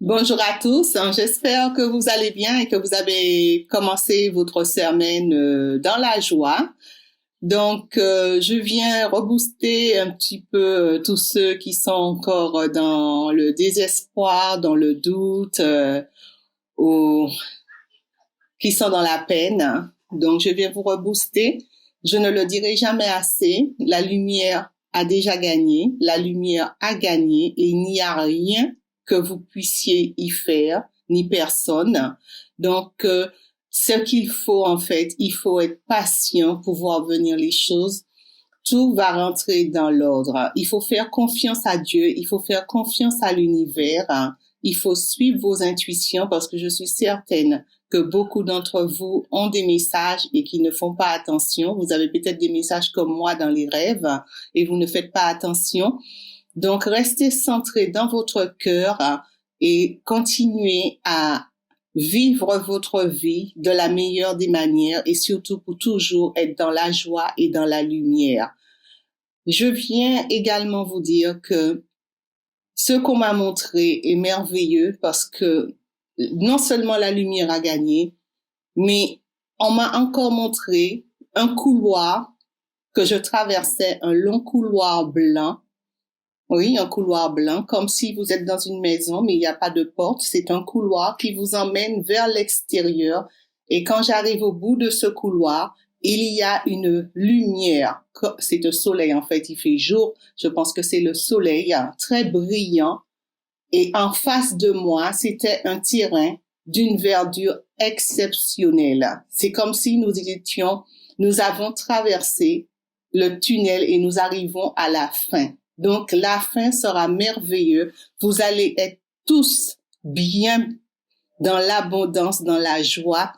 Bonjour à tous, j'espère que vous allez bien et que vous avez commencé votre semaine dans la joie. Je viens rebooster un petit peu tous ceux qui sont encore dans le désespoir, dans le doute, ou qui sont dans la peine. Donc, je viens vous rebooster. Je ne le dirai jamais assez. La lumière a déjà gagné. La lumière a gagné et il n'y a rien que vous puissiez y faire, ni personne. Ce qu'il faut, en fait, il faut être patient pour voir venir les choses. Tout va rentrer dans l'ordre. Il faut faire confiance à Dieu. Il faut faire confiance à l'univers. Il faut suivre vos intuitions parce que je suis certaine que beaucoup d'entre vous ont des messages et qui ne font pas attention. Vous avez peut-être des messages comme moi dans les rêves et vous ne faites pas attention. Donc, restez centré dans votre cœur et continuez à vivre votre vie de la meilleure des manières et surtout pour toujours être dans la joie et dans la lumière. Je viens également vous dire que ce qu'on m'a montré est merveilleux parce que non seulement la lumière a gagné, mais on m'a encore montré un couloir que je traversais, un long couloir blanc. Oui, un couloir blanc, comme si vous êtes dans une maison, mais il n'y a pas de porte. C'est un couloir qui vous emmène vers l'extérieur. Et quand j'arrive au bout de ce couloir, il y a une lumière. C'est le soleil, en fait. Il fait jour. Je pense que c'est le soleil, très brillant. Et en face de moi, c'était un terrain d'une verdure exceptionnelle. C'est comme si nous avons traversé le tunnel et nous arrivons à la fin. Donc, la fin sera merveilleuse. Vous allez être tous bien dans l'abondance, dans la joie.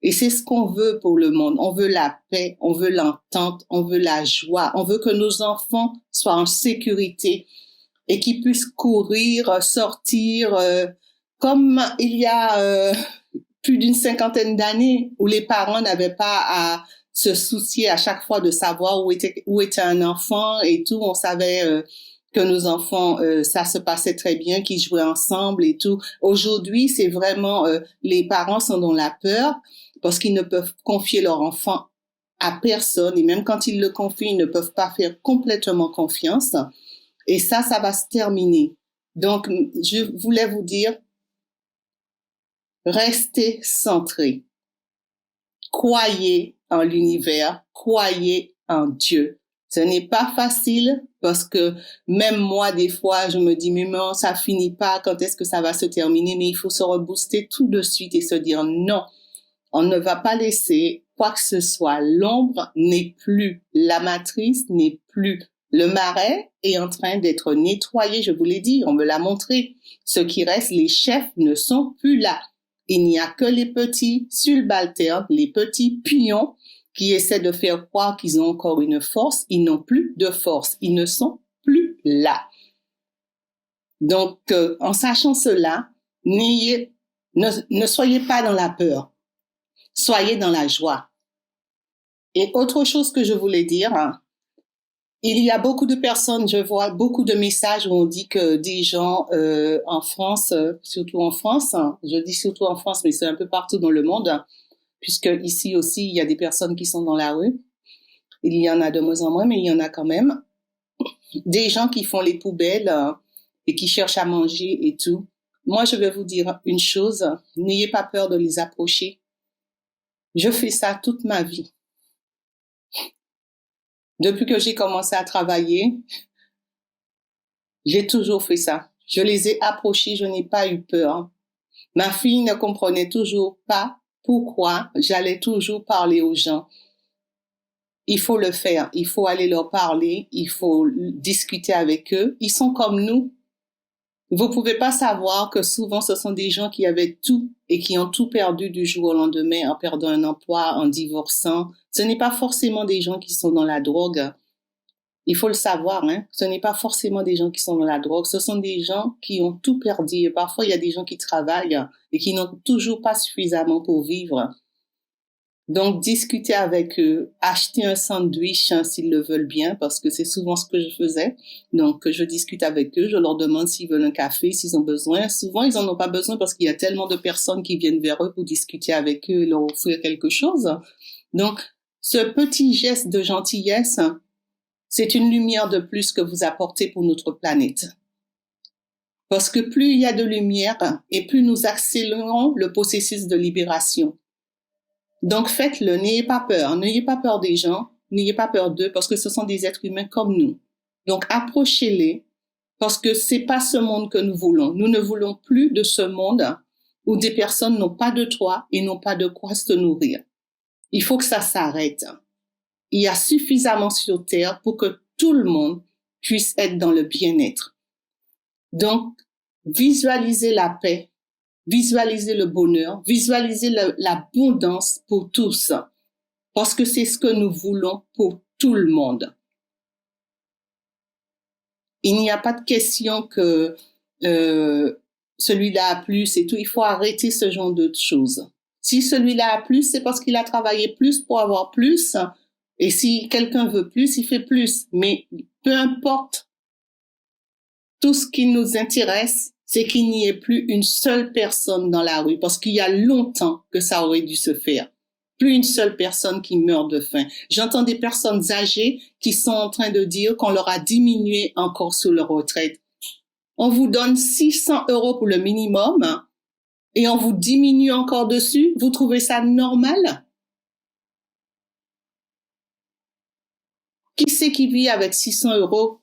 Et c'est ce qu'on veut pour le monde. On veut la paix, on veut l'entente, on veut la joie. On veut que nos enfants soient en sécurité et qu'ils puissent courir, sortir, comme il y a plus d'une cinquantaine d'années où les parents n'avaient pas à se soucier à chaque fois de savoir où était un enfant et tout. On savait que nos enfants, ça se passait très bien, qu'ils jouaient ensemble et tout. Aujourd'hui, c'est vraiment, les parents sont dans la peur parce qu'ils ne peuvent confier leur enfant à personne et même quand ils le confient, ils ne peuvent pas faire complètement confiance. Et ça va se terminer. Donc, je voulais vous dire, restez centrés. Croyez en l'univers, croyez en Dieu. Ce n'est pas facile parce que même moi, des fois, je me dis, mais non, ça finit pas, quand est-ce que ça va se terminer? Mais il faut se rebooster tout de suite et se dire non, on ne va pas laisser quoi que ce soit. L'ombre n'est plus, la matrice n'est plus. Le marais est en train d'être nettoyé, je vous l'ai dit, on me l'a montré. Ce qui reste, les chefs ne sont plus là. Il n'y a que les petits subalternes, les petits pions qui essaient de faire croire qu'ils ont encore une force. Ils n'ont plus de force. Ils ne sont plus là. Donc, en sachant cela, ne soyez pas dans la peur. Soyez dans la joie. Et autre chose que je voulais dire, il y a beaucoup de personnes, je vois beaucoup de messages où on dit que des gens en France, surtout en France, je dis surtout en France, mais c'est un peu partout dans le monde, puisque ici aussi, il y a des personnes qui sont dans la rue. Il y en a de moins en moins, mais il y en a quand même. Des gens qui font les poubelles et qui cherchent à manger et tout. Moi, je vais vous dire une chose, n'ayez pas peur de les approcher. Je fais ça toute ma vie. Depuis que j'ai commencé à travailler, j'ai toujours fait ça. Je les ai approchés, je n'ai pas eu peur. Ma fille ne comprenait toujours pas pourquoi j'allais toujours parler aux gens. Il faut le faire, il faut aller leur parler, il faut discuter avec eux. Ils sont comme nous. Vous pouvez pas savoir que souvent ce sont des gens qui avaient tout et qui ont tout perdu du jour au lendemain en perdant un emploi, en divorçant. Ce n'est pas forcément des gens qui sont dans la drogue. Il faut le savoir, hein. Ce n'est pas forcément des gens qui sont dans la drogue. Ce sont des gens qui ont tout perdu. Et parfois, il y a des gens qui travaillent et qui n'ont toujours pas suffisamment pour vivre. Donc, discuter avec eux, acheter un sandwich s'ils le veulent bien, parce que c'est souvent ce que je faisais. Donc, je discute avec eux, je leur demande s'ils veulent un café, s'ils ont besoin. Souvent, ils en ont pas besoin parce qu'il y a tellement de personnes qui viennent vers eux pour discuter avec eux et leur offrir quelque chose. Donc, ce petit geste de gentillesse, c'est une lumière de plus que vous apportez pour notre planète. Parce que plus il y a de lumière et plus nous accélérons le processus de libération. Donc faites-le, n'ayez pas peur des gens, n'ayez pas peur d'eux parce que ce sont des êtres humains comme nous. Donc approchez-les parce que c'est pas ce monde que nous voulons. Nous ne voulons plus de ce monde où des personnes n'ont pas de toit et n'ont pas de quoi se nourrir. Il faut que ça s'arrête. Il y a suffisamment sur Terre pour que tout le monde puisse être dans le bien-être. Donc, visualisez la paix, visualisez le bonheur, visualisez l'abondance pour tous, parce que c'est ce que nous voulons pour tout le monde. Il n'y a pas de question que celui-là a plus et tout. Il faut arrêter ce genre de choses. Si celui-là a plus, c'est parce qu'il a travaillé plus pour avoir plus. Et si quelqu'un veut plus, il fait plus. Mais peu importe, tout ce qui nous intéresse, c'est qu'il n'y ait plus une seule personne dans la rue, parce qu'il y a longtemps que ça aurait dû se faire. Plus une seule personne qui meurt de faim. J'entends des personnes âgées qui sont en train de dire qu'on leur a diminué encore sur leur retraite. On vous donne 600 € pour le minimum et on vous diminue encore dessus. Vous trouvez ça normal? Qui c'est qui vit avec 600 €?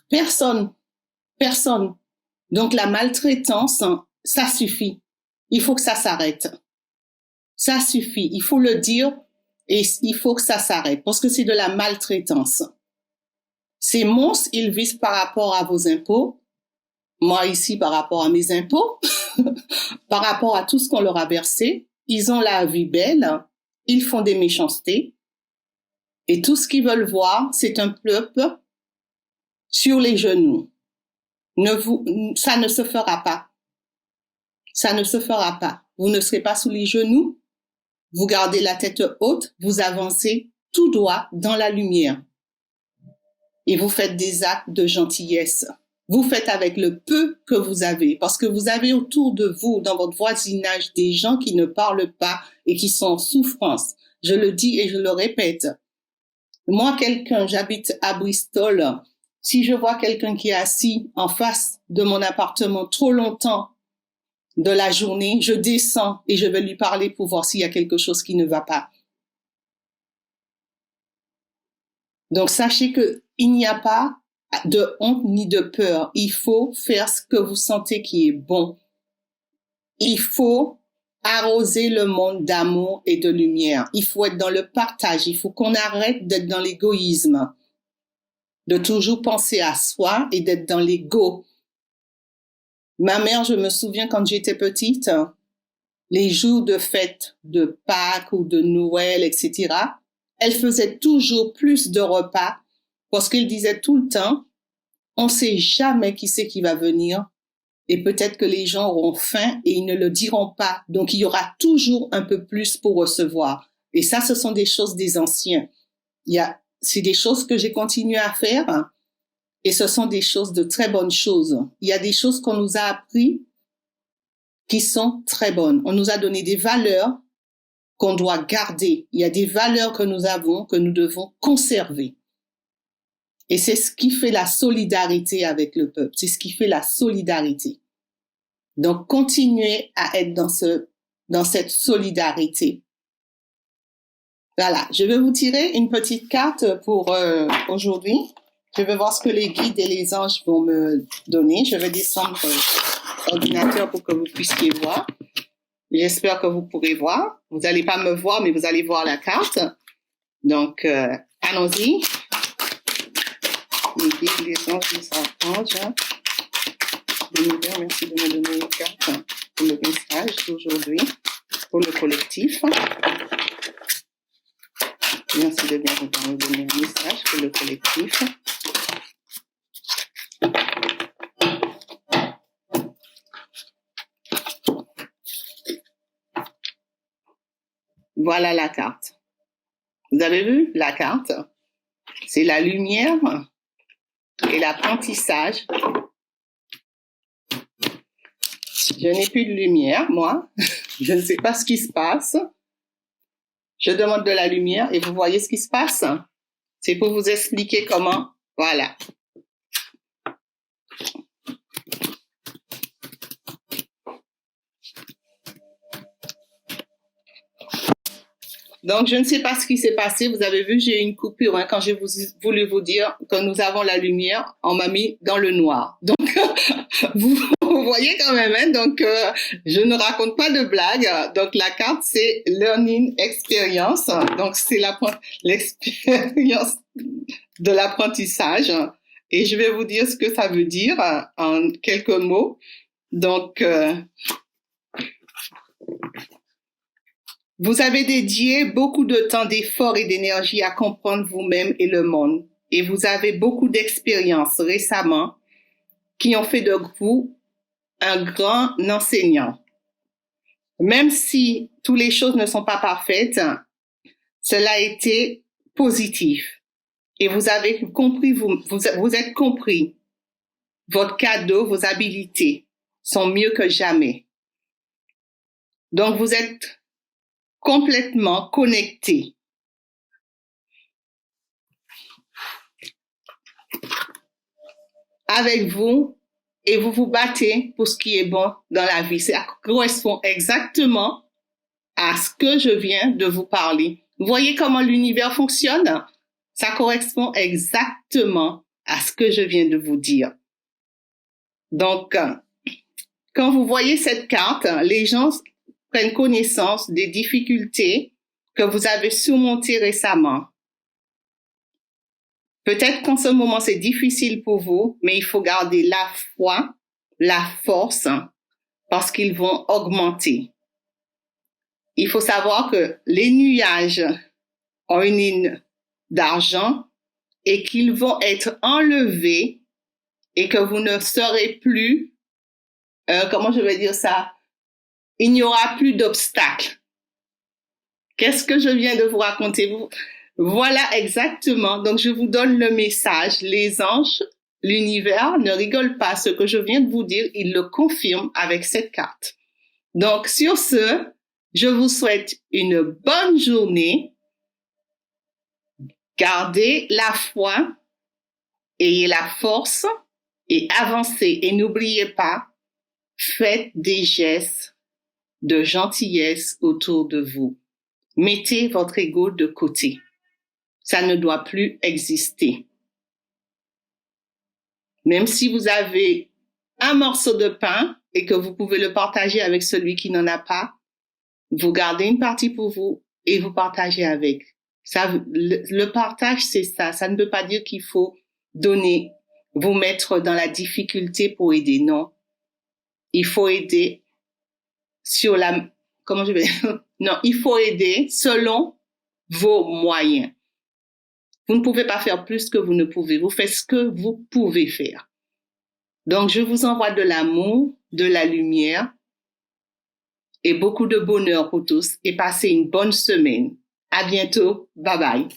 Personne. Personne. Donc la maltraitance, ça suffit. Il faut que ça s'arrête. Ça suffit. Il faut le dire et il faut que ça s'arrête parce que c'est de la maltraitance. Ces monstres, ils visent par rapport à vos impôts. Moi ici, par rapport à mes impôts, par rapport à tout ce qu'on leur a versé. Ils ont la vie belle. Ils font des méchancetés. Et tout ce qu'ils veulent voir, c'est un peuple sur les genoux. Ça ne se fera pas. Ça ne se fera pas. Vous ne serez pas sous les genoux. Vous gardez la tête haute. Vous avancez tout droit dans la lumière. Et vous faites des actes de gentillesse. Vous faites avec le peu que vous avez. Parce que vous avez autour de vous, dans votre voisinage, des gens qui ne parlent pas et qui sont en souffrance. Je le dis et je le répète. Moi, j'habite à Bristol. Si je vois quelqu'un qui est assis en face de mon appartement trop longtemps de la journée, je descends et je vais lui parler pour voir s'il y a quelque chose qui ne va pas. Donc, sachez que il n'y a pas de honte ni de peur. Il faut faire ce que vous sentez qui est bon. Il faut arroser le monde d'amour et de lumière. Il faut être dans le partage. Il faut qu'on arrête d'être dans l'égoïsme, de toujours penser à soi et d'être dans l'ego. Ma mère, je me souviens quand j'étais petite, les jours de fête de Pâques ou de Noël, etc., elle faisait toujours plus de repas parce qu'elle disait tout le temps, on ne sait jamais qui c'est qui va venir et peut-être que les gens auront faim et ils ne le diront pas. Donc, il y aura toujours un peu plus pour recevoir. Et ça, ce sont des choses des anciens. C'est des choses que j'ai continué à faire et ce sont des choses de très bonnes choses. Il y a des choses qu'on nous a appris qui sont très bonnes. On nous a donné des valeurs qu'on doit garder. Il y a des valeurs que nous avons, que nous devons conserver. Et c'est ce qui fait la solidarité avec le peuple. C'est ce qui fait la solidarité. Donc, continuez à être dans cette solidarité. Voilà. Je vais vous tirer une petite carte pour aujourd'hui. Je vais voir ce que les guides et les anges vont me donner. Je vais descendre l'ordinateur pour que vous puissiez voir. J'espère que vous pourrez voir. Vous n'allez pas me voir, mais vous allez voir la carte. Donc, allons-y. Les guides, les anges, les archanges. L'univers, merci de me donner une carte pour le message d'aujourd'hui, pour le collectif. Merci de bien vouloir me donner un message pour le collectif. Voilà la carte. Vous avez vu la carte? C'est la lumière et l'apprentissage. Je n'ai plus de lumière, moi. Je ne sais pas ce qui se passe. Je demande de la lumière et vous voyez ce qui se passe? C'est pour vous expliquer comment. Voilà. Donc, je ne sais pas ce qui s'est passé. Vous avez vu, j'ai eu une coupure hein, quand j'ai voulu vous dire que nous avons la lumière. On m'a mis dans le noir. Donc, vous voyez quand même. Hein, donc, je ne raconte pas de blagues. Donc, la carte, c'est Learning Experience. Donc, c'est l'expérience de l'apprentissage. Et je vais vous dire ce que ça veut dire en quelques mots. Donc, vous avez dédié beaucoup de temps, d'efforts et d'énergie à comprendre vous-même et le monde. Et vous avez beaucoup d'expériences récemment qui ont fait de vous un grand enseignant. Même si toutes les choses ne sont pas parfaites, cela a été positif. Et vous avez compris, vous êtes compris. Votre cadeau, vos habilités sont mieux que jamais. Donc, vous êtes complètement connecté. Avec vous et vous vous battez pour ce qui est bon dans la vie. Ça correspond exactement à ce que je viens de vous parler. Vous voyez comment l'univers fonctionne? Ça correspond exactement à ce que je viens de vous dire. Donc, quand vous voyez cette carte, les gens prennent connaissance des difficultés que vous avez surmontées récemment. Peut-être qu'en ce moment, c'est difficile pour vous, mais il faut garder la foi, la force, parce qu'ils vont augmenter. Il faut savoir que les nuages ont une ligne d'argent et qu'ils vont être enlevés et que vous ne serez plus, comment je vais dire ça, il n'y aura plus d'obstacles. Qu'est-ce que je viens de vous raconter? Voilà exactement. Donc, je vous donne le message. Les anges, l'univers ne rigole pas. Ce que je viens de vous dire, il le confirme avec cette carte. Donc, sur ce, je vous souhaite une bonne journée. Gardez la foi, ayez la force et avancez. Et n'oubliez pas, faites des gestes de gentillesse autour de vous. Mettez votre ego de côté. Ça ne doit plus exister. Même si vous avez un morceau de pain et que vous pouvez le partager avec celui qui n'en a pas, vous gardez une partie pour vous et vous partagez avec. Ça, le partage, c'est ça. Ça ne veut pas dire qu'il faut donner, vous mettre dans la difficulté pour aider. Non. Il faut aider sur la, comment je vais dire? Non, il faut aider selon vos moyens. Vous ne pouvez pas faire plus que vous ne pouvez. Vous faites ce que vous pouvez faire. Donc, je vous envoie de l'amour, de la lumière et beaucoup de bonheur pour tous et passez une bonne semaine. À bientôt. Bye bye.